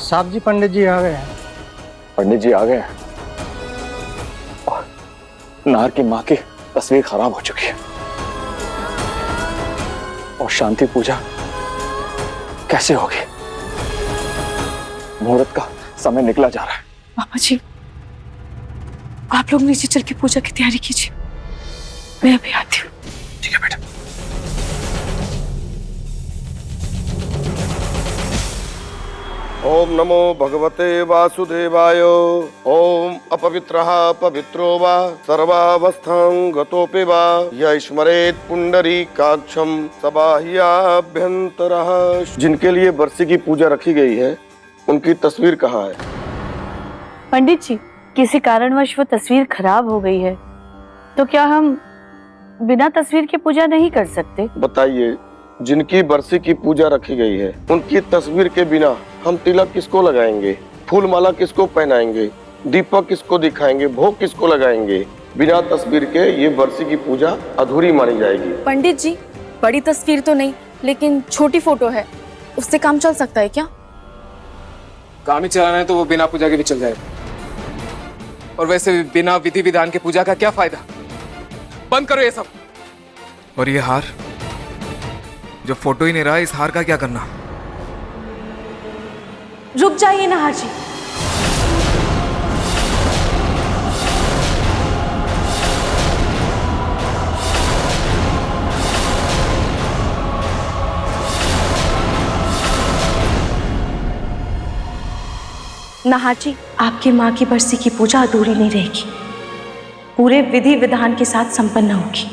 साहब जी, पंडित जी आ गए हैं। पंडित जी आ गए हैं। और नार की माँ की तस्वीर खराब हो चुकी है और शांति पूजा कैसे होगी? मुहूर्त का समय निकला जा रहा है। पापा जी, आप लोग नीचे चल के पूजा की तैयारी कीजिए, मैं अभी आती हूँ। ठीक है बेटा। ओम नमो भगवते वासुदेवाय। ओम अपवित्रः पवित्रो वा सर्वावस्थां गतोऽपि वा य स्मरेत् पुंडरीकाक्षं सबाह्याभ्यन्तरः। जिनके लिए बरसी की पूजा रखी गई है उनकी तस्वीर कहाँ है? पंडित जी, किसी कारणवश वो तस्वीर खराब हो गई है, तो क्या हम बिना तस्वीर की पूजा नहीं कर सकते? बताइए, जिनकी बरसी की पूजा रखी गई है उनकी तस्वीर के बिना हम तिलक किसको लगाएंगे, फूल माला किसको पहनाएंगे, दीपक किसको दिखाएंगे, भोग किसको लगाएंगे? बिना तस्वीर के ये बरसी की पूजा अधूरी मानी जाएगी। पंडित जी, बड़ी तस्वीर तो नहीं, लेकिन छोटी फोटो है, उससे काम चल सकता है क्या? काम ही चलाना है तो वो बिना पूजा के भी चल जाएगा। और वैसे भी बिना विधि विधान के पूजा का क्या फायदा? बंद करो ये सब। और ये हार, जो फोटो ही नहीं रहा, इस हार का क्या करना? रुक जाइए नाहर जी। नाहर जी, आपकी माँ की बरसी की पूजा अधूरी नहीं रहेगी, पूरे विधि विधान के साथ संपन्न होगी।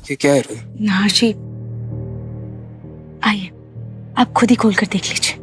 ये क्या है रूही? नाहर जी, आइए, आप खुद ही खोल कर देख लीजिए।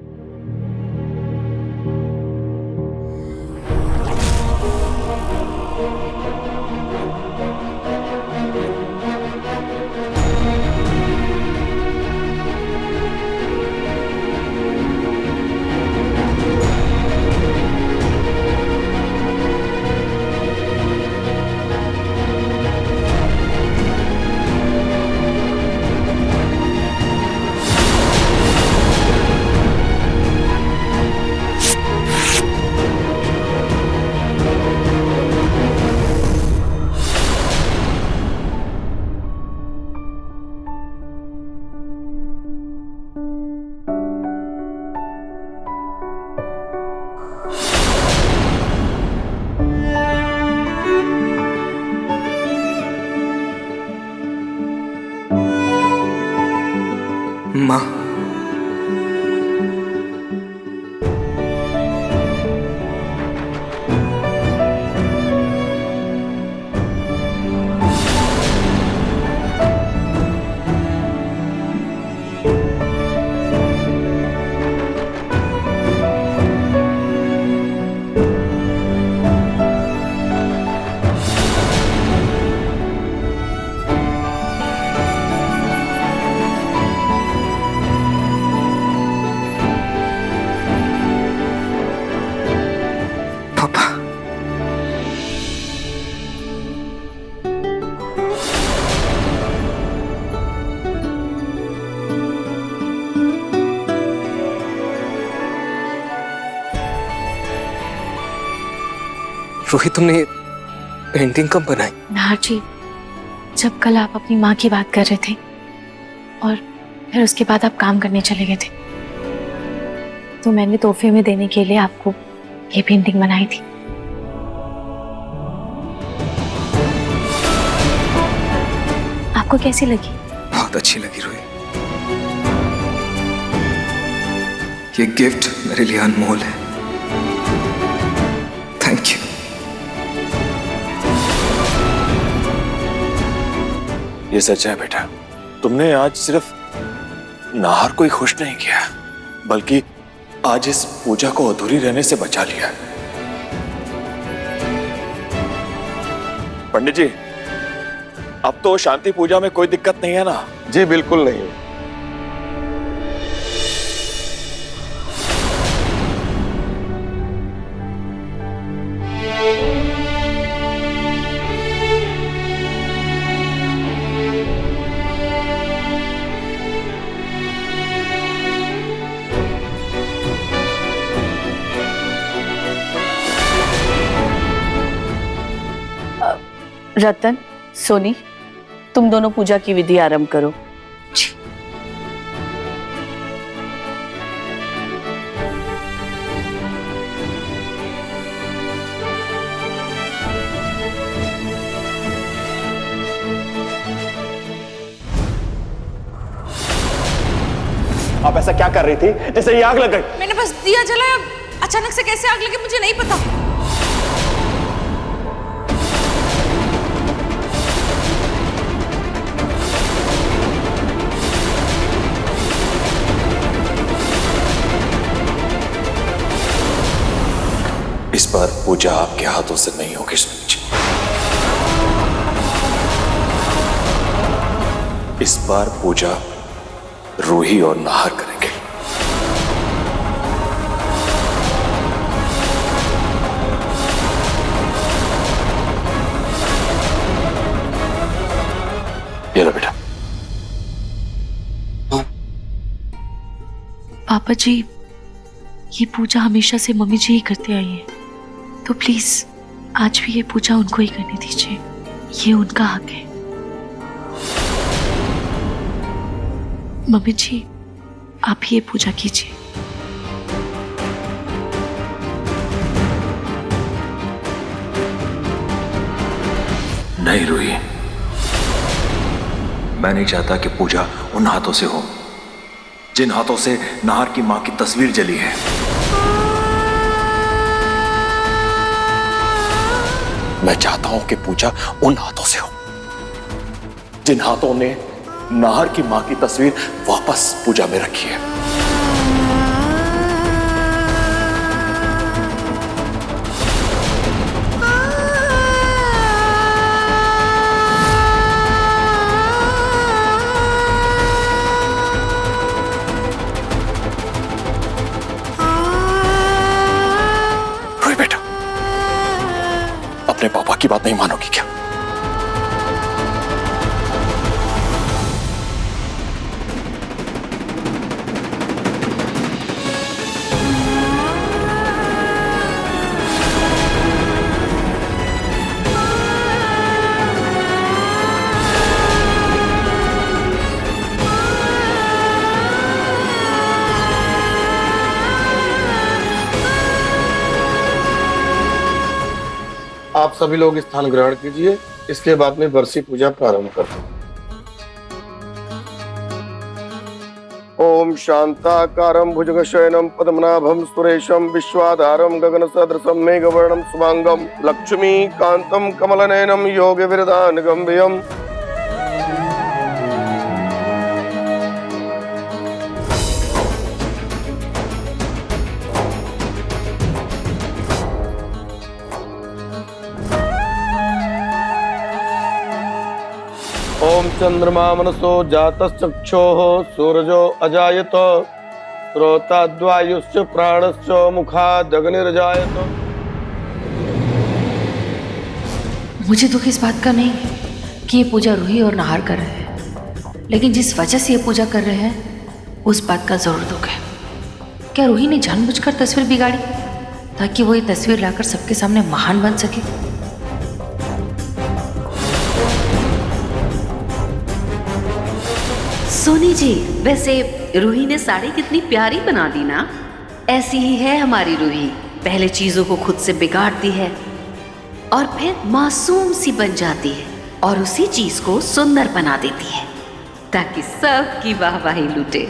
माँ, पापा, रोहित, तुमने पेंटिंग कब बनाई? नाहर जी, जब कल आप अपनी माँ की बात कर रहे थे और फिर उसके बाद आप काम करने चले गए थे, तो मैंने तोहफे में देने के लिए आपको ये पेंटिंग बनाई थी। आपको कैसी लगी? बहुत अच्छी लगी रूही। ये गिफ्ट मेरे लिए अनमोल है। Thank you. ये सच है बेटा, तुमने आज सिर्फ नाहर को ही खुश नहीं किया, बल्कि आज इस पूजा को अधूरी रहने से बचा लिया। पंडित जी, अब तो शांति पूजा में कोई दिक्कत नहीं है ना? जी बिल्कुल नहीं। रतन, सोनी, तुम दोनों पूजा की विधि आरंभ करो। आप ऐसा क्या कर रही थी जिससे ये आग लग गई? मैंने बस दिया जलाया, अचानक से कैसे आग लगी मुझे नहीं पता। इस बार पूजा आपके हाथों से नहीं होगी सुनी जी। इस बार पूजा रूही और नाहर करेंगे। ये लो बेटा। पापा जी, ये पूजा हमेशा से मम्मी जी ही करते आई है, तो प्लीज आज भी ये पूजा उनको ही करने दीजिए, ये उनका हक है। मम्मी जी, आप ही ये पूजा कीजिए। नहीं रूही, मैं नहीं चाहता कि पूजा उन हाथों से हो जिन हाथों से नाहर की मां की तस्वीर जली है। मैं चाहता हूं कि पूजा उन हाथों से हो जिन हाथों ने नाहर की मां की तस्वीर वापस पूजा में रखी है। रोई बेटा, अपने पापा की बात नहीं मानोगी क्या? आप सभी लोग स्थान ग्रहण कीजिए, इसके बाद में बरसी पूजा प्रारंभ करते हैं। ओम शांताकारं भुजगशयनं पद्मनाभं सुरेशं विश्वाधारं गगनसदृशं मेघवर्णं शुभांगं लक्ष्मीकान्तं कमलनयनं योगविरदानगम्भीरम्। ओम चंद्रमा मनसो जातश्चक्षोः सूरजो अजायत श्रोताद्वायुश्च प्राणश्च मुखादग्निर्जायत। मुझे दुख इस बात का नहीं है कि ये पूजा रूही और नाहर कर रहे हैं, लेकिन जिस वजह से ये पूजा कर रहे हैं उस बात का जरूर दुख है। क्या रूही ने जानबूझकर तस्वीर बिगाड़ी ताकि वो ये तस्वीर लाकर सबके सामने महान बन सके? सोनी जी, वैसे रूही ने साड़ी कितनी प्यारी बना दी ना। ऐसी ही है हमारी रूही, पहले चीजों को खुद से बिगाड़ती है और फिर मासूम सी बन जाती है और उसी चीज को सुंदर बना देती है। ताकि सबकी वाहवाही लूटे,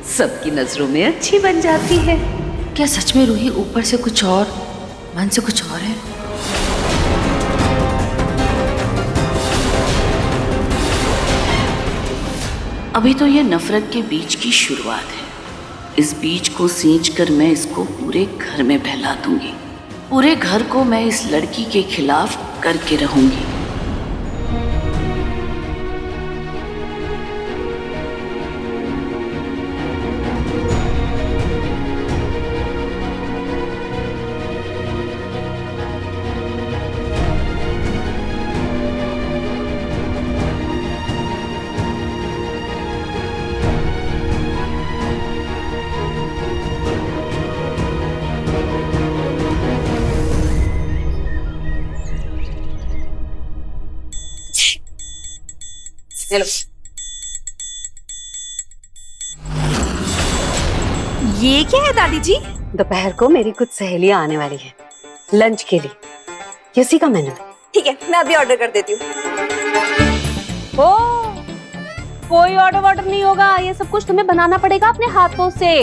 सबकी नजरों में अच्छी बन जाती है। क्या सच में रूही ऊपर से कुछ और मन से कुछ और है? अभी तो ये नफरत के बीज की शुरुआत है। इस बीज को सींच कर मैं इसको पूरे घर में फैला दूंगी। पूरे घर को मैं इस लड़की के खिलाफ करके रहूंगी। हेलो, ये क्या है दादी जी? दोपहर को मेरी कुछ सहेलियां आने वाली हैं लंच के लिए, ये उसी का मेन्यू है। ठीक है, मैं अभी ऑर्डर कर देती हूँ। ओ, कोई ऑर्डर वॉर्डर नहीं होगा, ये सब कुछ तुम्हें बनाना पड़ेगा अपने हाथों से।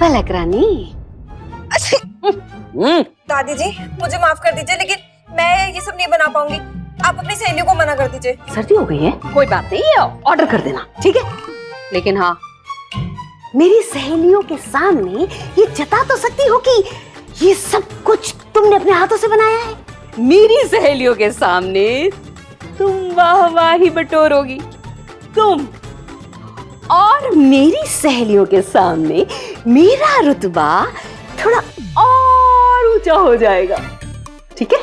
पलक रानी। दादी जी मुझे माफ कर दीजिए, लेकिन मैं ये सब नहीं बना पाऊंगी। आप अपनी सहेलियों को मना कर दीजिए। सर्दी हो गई है, कोई बात नहीं, ये ऑर्डर कर देना, ठीक है? लेकिन हाँ, मेरी सहेलियों के सामने ये जता तो सकती हो कि ये सब कुछ तुमने अपने हाथों से बनाया है। मेरी सहेलियों के सामने तुम वाहवाही बटोरोगी, तुम, और मेरी सहेलियों के सामने मेरा रुतबा थोड़ा और ऊंचा हो जाएगा, ठीक है?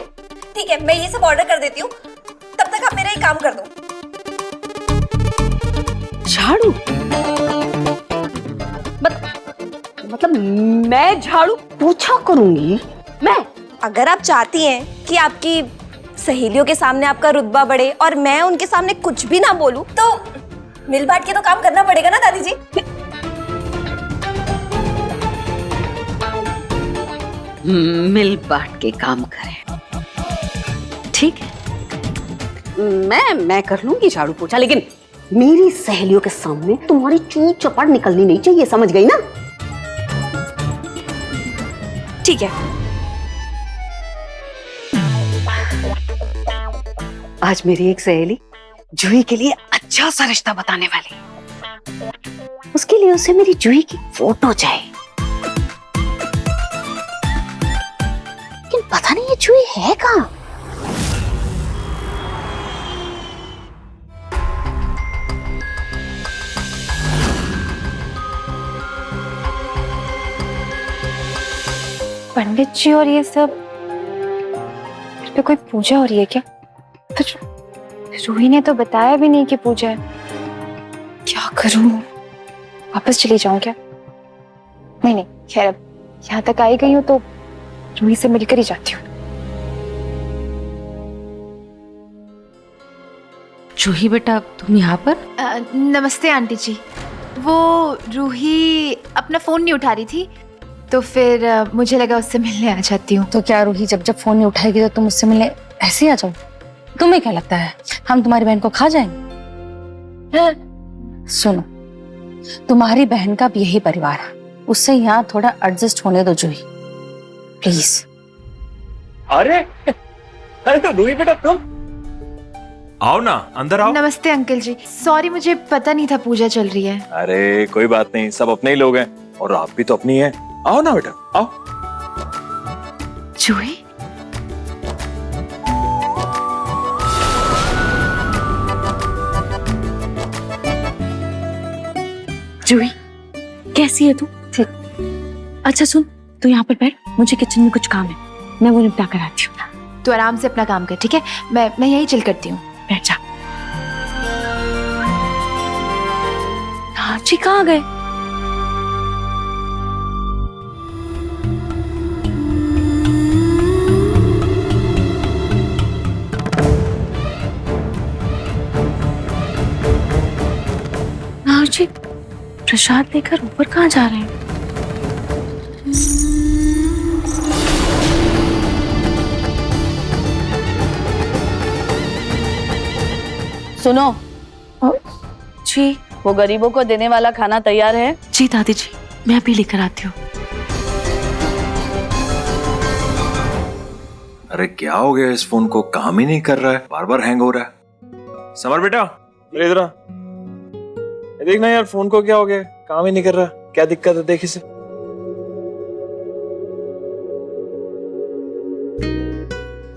ठीक है, मैं ये सब ऑर्डर कर देती हूँ, तब तक आप मेरा ही काम कर दो। झाड़ू? मतलब मैं झाड़ू पोछा करूंगी? मैं? अगर आप चाहती हैं कि आपकी सहेलियों के सामने आपका रुतबा बढ़े और मैं उनके सामने कुछ भी ना बोलूं, तो मिल बांट के तो काम करना पड़ेगा ना दादी जी। मिल बांट के काम करें, ठीक है? मैं कर लूंगी झाड़ू पोछा, लेकिन मेरी सहेलियों के सामने तुम्हारी चूत चपड़ निकलनी नहीं चाहिए, समझ गई ना? ठीक है। आज मेरी एक सहेली जूही के लिए अच्छा सा रिश्ता बताने वाली है। उसके लिए उसे मेरी जूही की फोटो चाहिए, लेकिन पता नहीं ये जूही है कहाँ। पंडित जी और ये सब, घर पे कोई पूजा हो रही है क्या? तो रूही ने तो बताया भी नहीं कि पूजा है। क्या करूं? वापस चली जाऊं क्या? नहीं नहीं, खैर अब यहाँ तक आई गई हूँ तो रूही से मिलकर ही जाती हूँ। जूही बेटा, तुम यहाँ पर? नमस्ते आंटी जी। वो रूही अपना फोन नहीं उठा रही थी, तो फिर मुझे लगा उससे मिलने आ जाती हूँ। तो क्या रूही जब जब फोन नहीं उठाएगी तो तुम उससे मिलने ऐसे ही आ जाओ? तुम्हें क्या लगता है हम तुम्हारी बहन को खा जाएंगे? सुनो, तुम्हारी बहन का भी यही परिवार है, उससे यहाँ थोड़ा एडजस्ट होने दो जूही, प्लीज। अरे तो रूही बेटा तुम आओ ना, अंदर आओ। नमस्ते अंकल जी, सॉरी मुझे पता नहीं था पूजा चल रही है। अरे कोई बात नहीं, सब अपने ही लोग हैं और आप भी तो अपनी हैं। आओ ना बेटा, आओ। जूही, जूही कैसी है तू? ठीक। अच्छा सुन, तू यहाँ पर बैठ, मुझे किचन में कुछ काम है, मैं वो निपटा कर आती हूँ। तू आराम से अपना काम कर, ठीक है? मैं यही चिल करती हूँ। बैठ जा। जी कहाँ गए? जी प्रसाद लेकर ऊपर कहाँ जा रहे हैं? सुनो, जी वो गरीबों को देने वाला खाना तैयार है। जी दादी जी, मैं अभी लेकर आती हूँ। अरे क्या हो गया इस फोन को, काम ही नहीं कर रहा है, बार बार हैंग हो रहा है। समर बेटा अरे इधर आ, ये देखना यार फोन को क्या हो गया, काम ही नहीं कर रहा, क्या दिक्कत है देख इसे।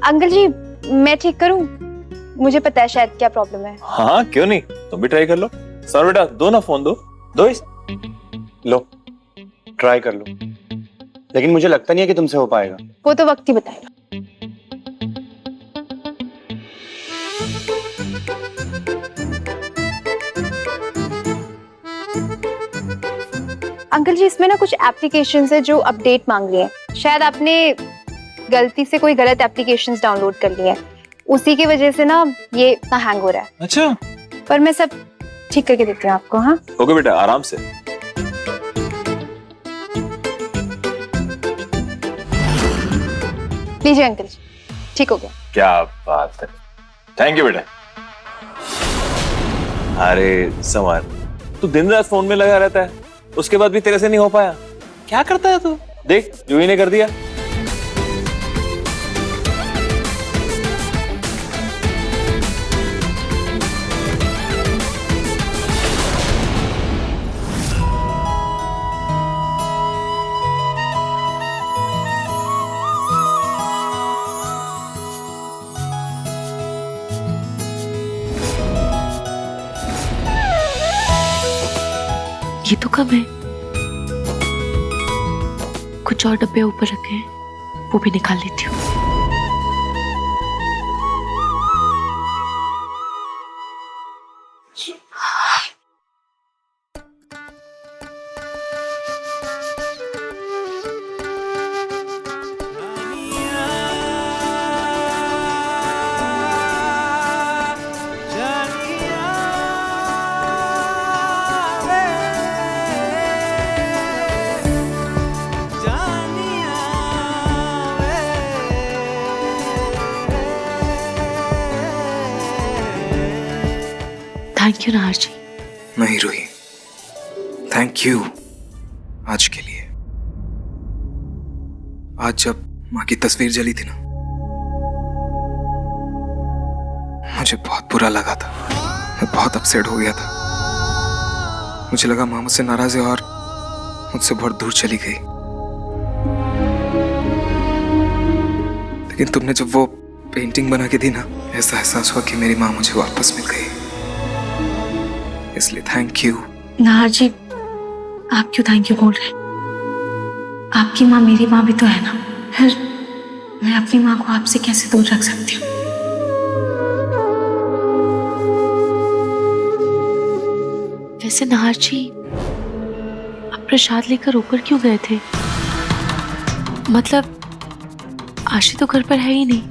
अंकल जी मैं ठीक करूं? मुझे पता है शायद क्या प्रॉब्लम है। हाँ क्यों नहीं, तुम भी ट्राई कर लो। समर बेटा दो ना फोन, दो इस लो ट्राई कर लो, लेकिन मुझे लगता नहीं है कि तुमसे हो पाएगा। वो तो वक्त ही बताएगा। अंकल जी इसमें ना कुछ एप्लीकेशंस है जो अपडेट मांग रही हैं। शायद आपने गलती से कोई गलत एप्लीकेशंस डाउनलोड कर लिए हैं, उसी की वजह से ना ये इतना हैंग हो रहा है। अच्छा पर मैं सब ठीक करके देती हूँ आपको। हाँ ओके बेटा आराम से। लीजिए अंकल जी, ठीक हो गया। क्या बात है, थैंक यू बेटा। अरे समर तू दिन रात फोन में लगा रहता है, उसके बाद भी तेरे से नहीं हो पाया, क्या करता है तू? देख जो ही ने कर दिया। ये तो कम है, कुछ और डब्बे ऊपर रखे हैं, वो भी निकाल लेती हूँ। थैंक यू नाहर जी। नहीं रूही, थैंक यू आज के लिए। आज जब माँ की तस्वीर जली थी ना, मुझे बहुत बुरा लगा था, मैं बहुत अपसेट हो गया था। मुझे लगा माँ मुझसे नाराज है और मुझसे बहुत दूर चली गई। लेकिन तुमने जब वो पेंटिंग बना के दी ना, ऐसा एहसास हुआ कि मेरी माँ मुझे वापस मिल गई, इसलिए थैंक यू। नाहर जी आप क्यों थैंक यू बोल रहे हैं? आपकी माँ मेरी माँ भी तो है ना, फिर मैं अपनी माँ को आपसे कैसे दूर रख सकती हूँ? वैसे नाहर जी आप प्रसाद लेकर ऊपर क्यों गए थे? मतलब आशी तो घर पर है ही नहीं,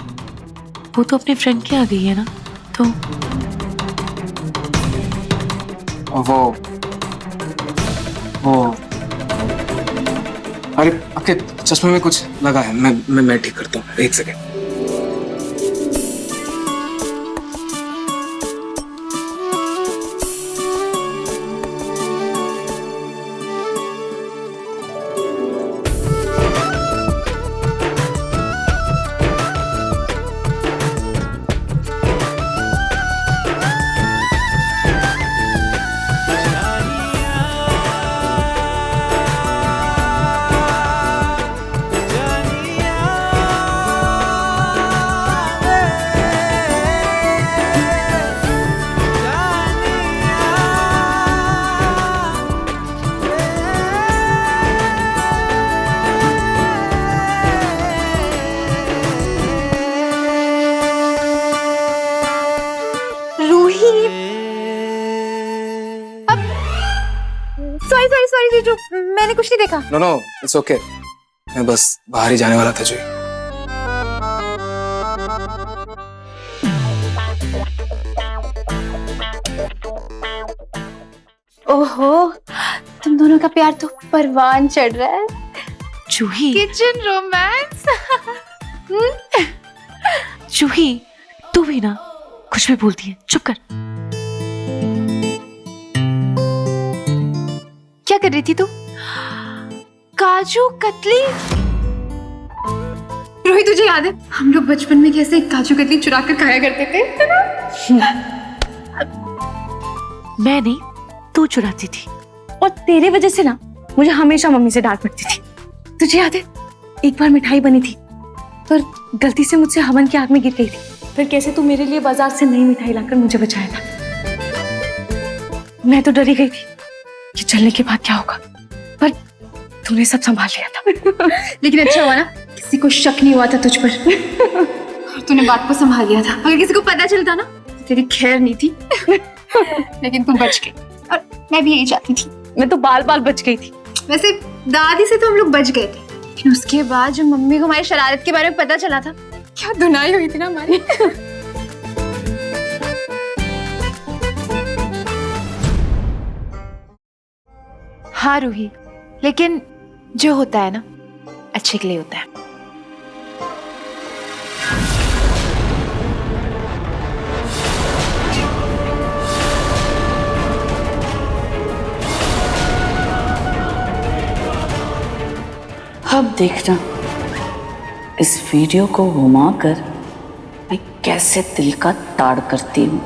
वो तो अपने फ्रेंड के आ गई है ना। तो वो अरे आपके चश्मे में कुछ लगा है, मैं ठीक करता हूँ, एक सेकेंड। सॉरी जीजू, मैंने कुछ नहीं देखा। नो इट्स ओके, मैं बस बाहर ही जाने वाला था जी। ओहो, तुम दोनों का प्यार तो परवान चढ़ रहा है। जूही, किचन रोमांस। जूही तू भी ना कुछ भी बोलती है, चुप कर। कर रही थी तू? काजू कतली? रोहित तुझे याद है हम लोग बचपन में कैसे काजू कतली चुरा कर खाया करते थे? मैं नहीं, तू चुराती थी। और तेरे वजह से ना मुझे हमेशा मम्मी से डांट पड़ती थी। तुझे याद है एक बार मिठाई बनी थी पर गलती से मुझसे हवन की आग में गिर गई थी, फिर कैसे तू मेरे लिए बाजार से नई मिठाई लाकर मुझे बचाया था। मैं तो डरी गई थी कि चलने के बाद क्या होगा, पर तूने सब संभाल लिया था। लेकिन अच्छा हुआ ना किसी को शक नहीं हुआ था तुझ पर और तूने बात को संभाल लिया था। अगर किसी को पता चलता ना तो तेरी खैर नहीं थी। लेकिन तू बच गई और मैं भी यही चाहती थी। मैं तो बाल बाल बच गई थी। वैसे दादी से तो हम लोग बच गए थे, लेकिन उसके बाद जब मम्मी को हमारी शरारत के बारे में पता चला था, क्या धुनाई हुई थी ना हमारी। हाँ रूही, लेकिन जो होता है ना अच्छे के लिए होता है। अब देखना इस वीडियो को घुमाकर मैं कैसे दिल का ताड़ करती हूँ।